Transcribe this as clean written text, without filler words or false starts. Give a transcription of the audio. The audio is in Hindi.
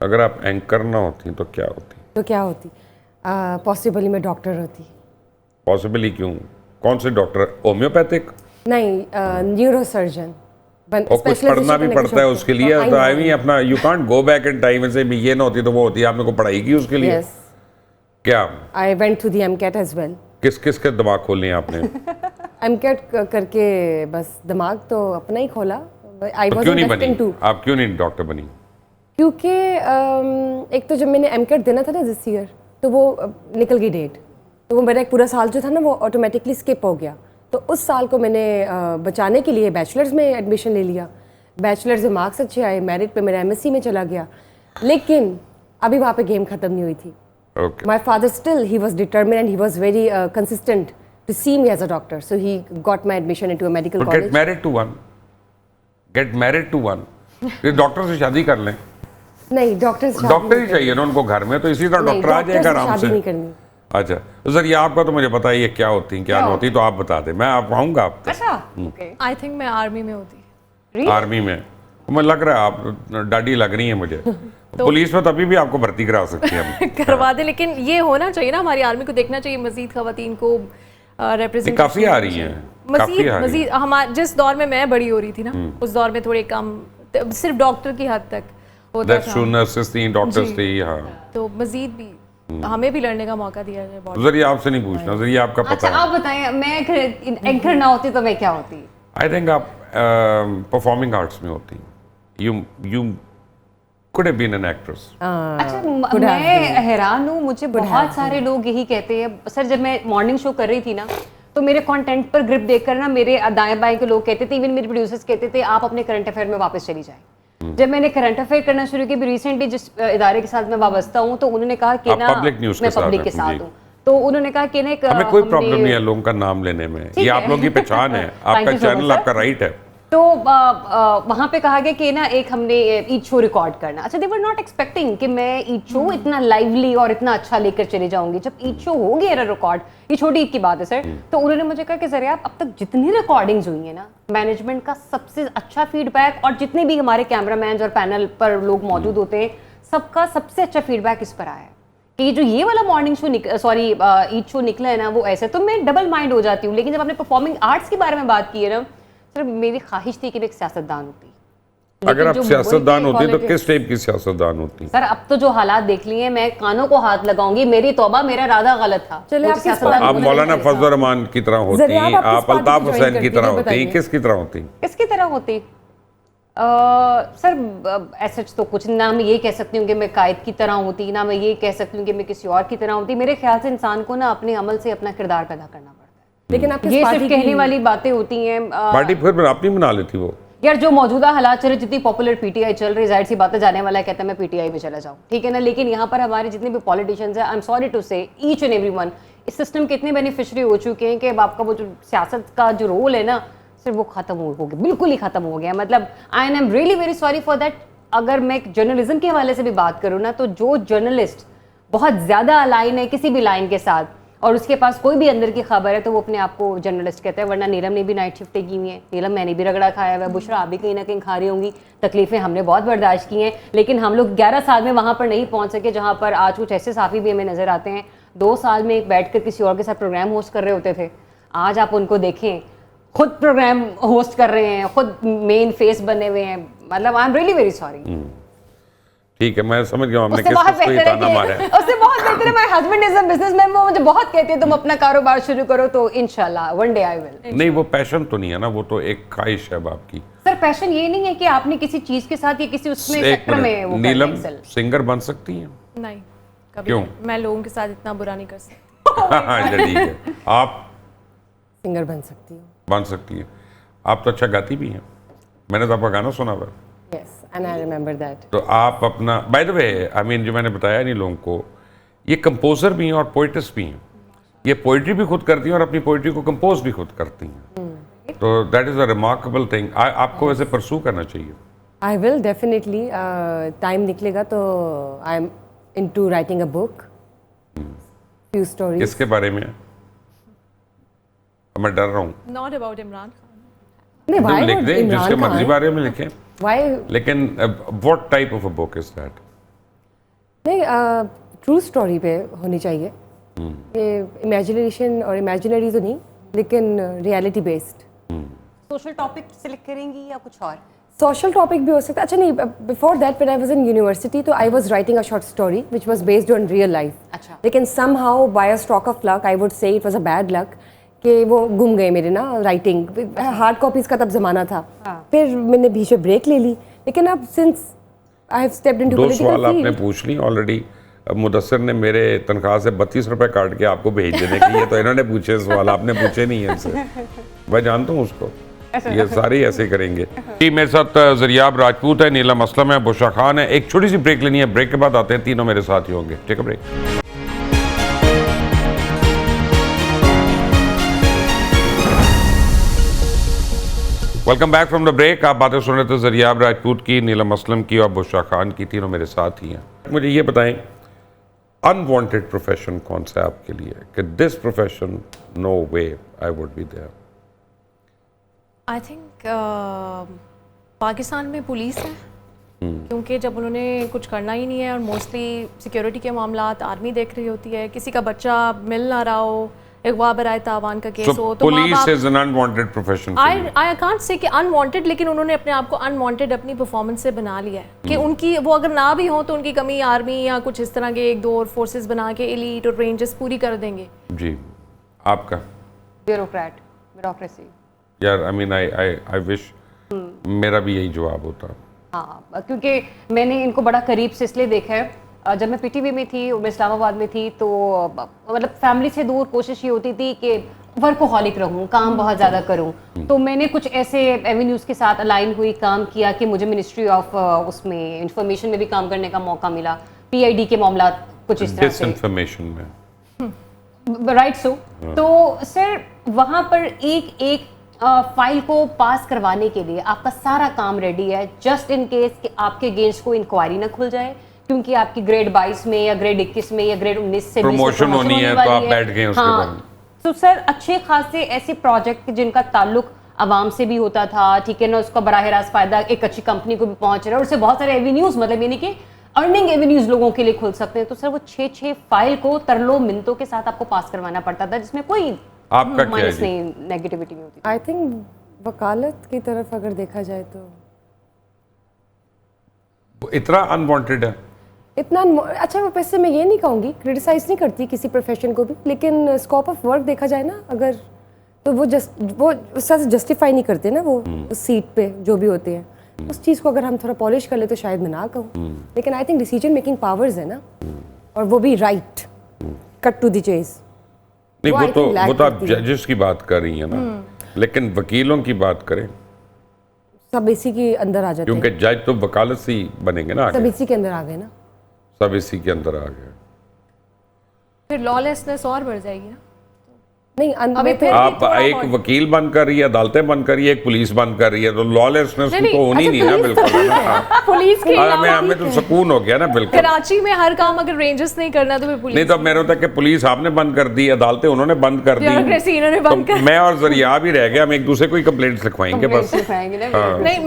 अगर आप एंकर ना होती तो क्या होती? तो क्या होती? पॉसिबली मैं डॉक्टर होती। पॉसिबली क्यों? कौन से डॉक्टर? होम्योपैथिक? नहीं, न्यूरो सर्जन। और कुछ पढ़ना भी पड़ता है उसके लिए, तो आई मीन अपना you can't go back in time and से ये ना होती तो वो होती। आपने को पढ़ाई की उसके लिए? यस, क्या? I went through the MCAT as well. किस किस के दिमाग खोलने आपने? एमकेट करके बस दिमाग तो अपना ही खोला। आई तो वाज क्यों नहीं बनी? टू, आप क्यों नहीं डॉक्टर बनी? क्योंकि एक तो जब मैंने एमकेट देना था ना दिस ईयर, तो वो निकल गई डेट, तो वो मेरा एक पूरा साल जो था ना वो ऑटोमेटिकली स्किप हो गया। तो उस साल को मैंने बचाने के लिए बैचलर्स में एडमिशन ले लिया। बैचलर्स में मार्क्स अच्छे आए, मेरिट पे मेरा एमएससी में चला गया, लेकिन अभी वहाँ पे गेम खत्म नहीं हुई थी। My father still he was determined and he was very consistent to see me as a doctor, so he got my admission into a medical college. Get married to one. Get married to one. ये डॉक्टर से शादी कर लें। नहीं, डॉक्टर ही चाहिए ना उनको घर में, तो इसी तरह डॉक्टर आ जाएगा आराम से। नहीं करनी। अच्छा, तो सर ये आपका तो मुझे पता है ये क्या होती है क्या नहीं होती, तो आप बता दें, मैं आप आऊँगा आप तक। अच्छा, ओके। आई थिंक मैं आर्मी में होती। आर्मी में? मुझे लग रहा है आप डाडी लग रही है मुझे। तो पुलिस में तभी भी आपको भर्ती करा सकते हैं करवा दे, लेकिन ये होना चाहिए ना, हमारी आर्मी को देखना चाहिए मजीद खवातीन को रिप्रेजेंट। काफी आ रही हैं, मजीद हमारे जिस दौर में मैं बड़ी हो रही थी ना, उस दौर में थोड़े कम, सिर्फ डॉक्टर की हद तक होता था। नर्सेस थी, डॉक्टर्स थे, हाँ। तो मजीद भी हमें भी लड़ने का मौका दिया जाए। जरिए आपसे नहीं पूछना, जरिए आपका पता अच्छा, आप बताएं, मैं एंकर ना होती तो मैं क्या होती? आई थिंक आप परफॉर्मिंग आर्ट्स में होती। You could have been an actress. अच्छा, मैं हैरान हूँ, मुझे बहुत सारे लोग यही कहते हैं। सर, जब मैं मॉर्निंग शो कर रही थी ना, तो मेरे कंटेंट पर ग्रिप देखकर ना मेरे दाएं बाएं के लोग कहते थे, इवन मेरे प्रोड्यूसर्स कहते थे आप अपने करंट अफेयर में वापस चली जाए। जब मैंने करंट अफेयर करना शुरू किया, रिसेंटली जिस इदारे के साथ मैं वाबस्ता हूँ, तो उन्होंने कहा कि ना मैं पब्लिक के साथ हूँ, तो उन्होंने कहा कि ना हमें कोई प्रॉब्लम नहीं है लोगों का नाम लेने में, ये आप लोगों की पहचान है, आपका चैनल, आपका राइट है। तो वहाँ पे कहा गया कि ना एक हमने ईद शो रिकॉर्ड करना। अच्छा, दे वर नॉट एक्सपेक्टिंग कि मैं ईद शो इतना लाइवली और इतना अच्छा लेकर चले जाऊंगी। जब ईद शो हो गया रिकॉर्ड, ये छोटी ईद की बात है सर, तो उन्होंने मुझे कहा कि जरिए आप अब तक जितनी रिकॉर्डिंग्स हुई है ना, मैनेजमेंट का सबसे अच्छा फीडबैक, और जितने भी हमारे कैमरामैन और पैनल पर लोग मौजूद होते हैं, सबका सबसे अच्छा फीडबैक इस पर आया है कि जो ये वाला मॉर्निंग शो ईद शो निकला है ना, वो ऐसे। तो मैं डबल माइंड हो जाती हूँ। लेकिन जब आपने परफॉर्मिंग आर्ट्स के बारे में बात की है ना सर, मेरी ख्वाहिश थी कि मैं एक सियासतदान होती। अगर आप सियासतदान होती तो किस टाइप की सियासतदान होती? सर, अब तो जो हालात देख लिए, मैं कानों को हाथ लगाऊंगी, मेरी तौबा, मेरा इरादा गलत था। आप मौलाना फजल रहमान की तरह होती, आप अल्ताफ हुसैन की तरह होती, किसकी तरह होती? किसकी तरह होती? सर, ऐसा तो कुछ ना, मैं ये कह सकती हूँ कि मैं कायद की तरह होती, ना मैं ये कह सकती हूँ कि मैं किसी और की तरह होती। मेरे ख्याल से इंसान को ना अपने अमल से अपना किरदार पैदा करना पड़ता है। लेकिन आप ये सिर्फ कहने वाली बातें होती हैं। पार्टी फिर अपनी बना लेती वो। यार, जो मौजूदा हालात चल रहे, जितनी पॉपुलर पीटीआई चल रही, जाहिर सी बात है जाने वाला है कहता है मैं पीटीआई में चला जाऊँ, ठीक है ना। लेकिन यहाँ पर हमारे जितने भी पॉलिटिशियंस हैं, आई एम सॉरी टू से, ईच एंड एवरीवन इस सिस्टम के इतने बेनिफिशियरी हो चुके हैं कि अब आपका वो जो सियासत का जो रोल है ना, सिर्फ वो खत्म हो गया, बिल्कुल ही खत्म हो गया। मतलब I am really very sorry for that. अगर मैं जर्नलिज्म के हवाले से भी बात करूँ ना, तो जो जर्नलिस्ट बहुत ज़्यादा अलाइन है किसी भी लाइन के साथ और उसके पास कोई भी अंदर की खबर है, तो वो अपने आप को जर्नलिस्ट कहता है। वरना नीलम ने भी नाइट शिफ्टें की हुई हैं, नीलम मैंने भी रगड़ा खाया हुआ है, बुशरा आप भी कहीं ना कहीं खा रही होंगी। तकलीफें हमने बहुत बर्दाश्त की हैं, लेकिन हम लोग 11 साल में वहाँ पर नहीं पहुँच सके जहाँ पर आज कुछ ऐसे साफ़ी भी हमें नज़र आते हैं 2 साल में बैठ कर किसी और के साथ प्रोग्राम होस्ट कर रहे होते थे। आज आप उनको देखें, खुद प्रोग्राम होस्ट कर रहे हैं, खुद मेन फेस बने हुए हैं। मतलब I am really very sorry. ठीक है, मैं समझ गया हमने किसको ये ताना मारा है। उससे बहुत बेहतर है, my husband is a businessman, वो मुझे बहुत कहते हैं तुम अपना कारोबार शुरू करो, तो इंशाल्लाह वन डे आई विल। नहीं, वो पैशन तो नहीं है ना, वो तो एक ख्वाहिश है आपकी। सर, पैशन ये नहीं है कि आपने किसी चीज के साथ या किसी उसमें सेक्टर में वो नीलम सिंगर बन सकती हैं? नहीं, कभी क्यों? मैं लोगों के साथ इतना बुरा नहीं कर सकती। अच्छा, ठीक है। आप सिंगर बन सकती हूँ? बन सकती हैं। आप तो अच्छा गाती भी हैं, मैंने तो आपका गाना सुना हुआ। Yes, and I remember that. तो आप अपना, by the way, I mean जो मैंने बताया नहीं लोगों को, ये कंपोजर भी हैं और पोइटिस्ट भी हैं। ये पोइट्री भी खुद करती हैं और अपनी पोइट्री को कंपोज भी खुद करती हैं। तो that is a remarkable thing. आपको वैसे परसू करना चाहिए। I will definitely. टाइम निकलेगा तो I am into writing a book. Few stories. किसके बारे में? मैं डर रहा हूँ। Not about Imran Khan. नहीं, why लिख not दें, इमरान जिसके मर्जी खान? बारे में लिखें। Why? लेकिन what type of a book is that? नहीं, ट्रू स्टोरी पे होनी चाहिए। ये इमेजिनेशन और इमेजिनरी तो नहीं, लेकिन reality based. Social topic select करेंगी या कुछ और? सोशल टॉपिक भी हो सकता है। अच्छा नहीं, before that when I was in university तो I was writing a short story which was based on real life. अच्छा। लेकिन somehow by a stroke of luck I would say it was a bad luck कि वो गुम गए मेरे ना राइटिंग। हार्ड कॉपीज का तब जमाना था। फिर मैंने बीच में ब्रेक ले ली, लेकिन अब since I have stepped into दो सवाल पॉलिटिकल आपने पूछ ली ऑलरेडी। मुदस्सिर ने मेरे तनख्वाह से 32 रुपए काट के आपको भेज देने के लिए, तो इन्होंने पूछे सवाल, आपने पूछे नहीं है इनसे। मैं जानता हूँ उसको, ये सारे ऐसे करेंगे। जी, मेरे साथ ज़रियाब राजपूत है, नीलम असलम है, बुशरा खान है। एक छोटी सी ब्रेक लेनी है, ब्रेक के बाद आते हैं, तीनों मेरे साथ ही होंगे। Take a break. Welcome back from the break. आप बातें सुन रहे थे ज़रियाब राजपूत की, नीलम असलम की और बुशरा खान की, तीनों मेरे साथ ही हैं। मुझे ये बताएं, अनवांटेड प्रोफेशन कौन सा है आपके लिए कि this profession no way I would be there? I think Pakistan में पुलिस है, क्योंकि जब उन्होंने कुछ करना ही नहीं है और मोस्टली सिक्योरिटी के मामलात आर्मी देख रही होती है, किसी का बच्चा मिल ना रहा हो, अगवा बराए तावान का केस हो, तो police is an unwanted profession. I can't say कि अनवांटेड, लेकिन उन्होंने अपने आप को अनवांटेड अपनी परफॉर्मेंस से बना लिया है कि उनकी वो अगर ना भी हो तो उनकी कमी आर्मी या कुछ इस तरह के एक दो और फोर्सेस बना के एलीट और रेंजर्स पूरी कर देंगे। जी, आपका? Bureaucrat, bureaucracy. यार आई मीन आई विश मेरा भी यही जवाब होता। हाँ, क्योंकि मैंने इनको बड़ा करीब से इसलिए देखा है। जब मैं पीटीवी में थी, मैं इस्लामाबाद में थी, तो मतलब फैमिली से दूर कोशिश ये होती थी कि वर्कोहॉलिक रहूं, काम बहुत ज़्यादा करूं। तो मैंने कुछ ऐसे एवेन्यूज़ के साथ अलाइन हुई, काम किया कि मुझे मिनिस्ट्री ऑफ उसमें इंफॉर्मेशन में भी काम करने का मौका मिला, पीआईडी के मामला कुछ इस तरह से, डिसइंफॉर्मेशन में, राइट। सो तो सर वहाँ पर एक फाइल को पास करवाने के लिए आपका सारा काम रेडी है, जस्ट इन केस कि आपके अगेंस्ट को इंक्वायरी ना खुल जाए, क्योंकि आपकी ग्रेड 22 में या ग्रेड 21 में या ग्रेड 19 से प्रमोशन होनी है, तो आप बैठ गए उसके बाद। तो सर अच्छे खासे ऐसे प्रोजेक्ट जिनका ताल्लुक आवाम से भी होता था, ठीक है ना, उसका बराह रास्त फायदा एक अच्छी कंपनी को भी पहुंच रहा है और उससे बहुत सारे एवेन्यूज, मतलब यानी कि अर्निंग एवेन्यूज लोगों के लिए खुल सकते हैं। तो सर वो 6 फाइल को तरलो मिनटों के साथ आपको पास करवाना पड़ता था, जिसमें कोई आपका क्या माइनस है नहीं, नेगेटिविटी नहीं होती। आई थिंक वकालत की तरफ अगर देखा जाए तो इतना अनवांटेड है? इतना अच्छा, वैसे मैं ये नहीं कहूँगी, क्रिटिसाइज नहीं करती किसी प्रोफेशन को भी, लेकिन स्कोप ऑफ वर्क देखा जाए ना अगर, तो वो उस तरह से जस्टिफाई नहीं करते ना वो उस सीट पे जो भी होते हैं। उस चीज़ को अगर हम थोड़ा पॉलिश कर ले तो शायद मैं ना कहूँ, लेकिन I think decision making powers है ना, और वो भी right, cut to the chase. नहीं, वो तो आप जजेस की बात कर रही हैं ना, लेकिन वकीलों की बात करें, सब इसी के अंदर आ जाते हैं, क्योंकि जज तो वकालत से ही बनेंगे ना, सब इसी के अंदर आ गए ना, सब इसी के अंदर आ गए। फिर लॉलेसनेस और बढ़ जाएगी ना। नहीं अभी फिर आप एक वकील बंद कर रही है, अदालतें बंद कर रही है, एक पुलिस बंद कर रही है, तो लॉलेसनेस तो होनी नहीं ना, बिल्कुल। पुलिस के हमें तो सुकून हो गया ना, बिल्कुल। कराची में हर काम अगर रेंजर्स नहीं करना तो फिर पुलिस नहीं, तो मेरे होता है कि पुलिस आपने बंद कर दी, अदालतें उन्होंने बंद कर दी, ब्यूरोक्रेसी इन्होंने बंद तो मैं और ज़रियाब ही रह गया, हम एक दूसरे को ही कंप्लेंट्स लिखवाएंगे बस। नहीं नहीं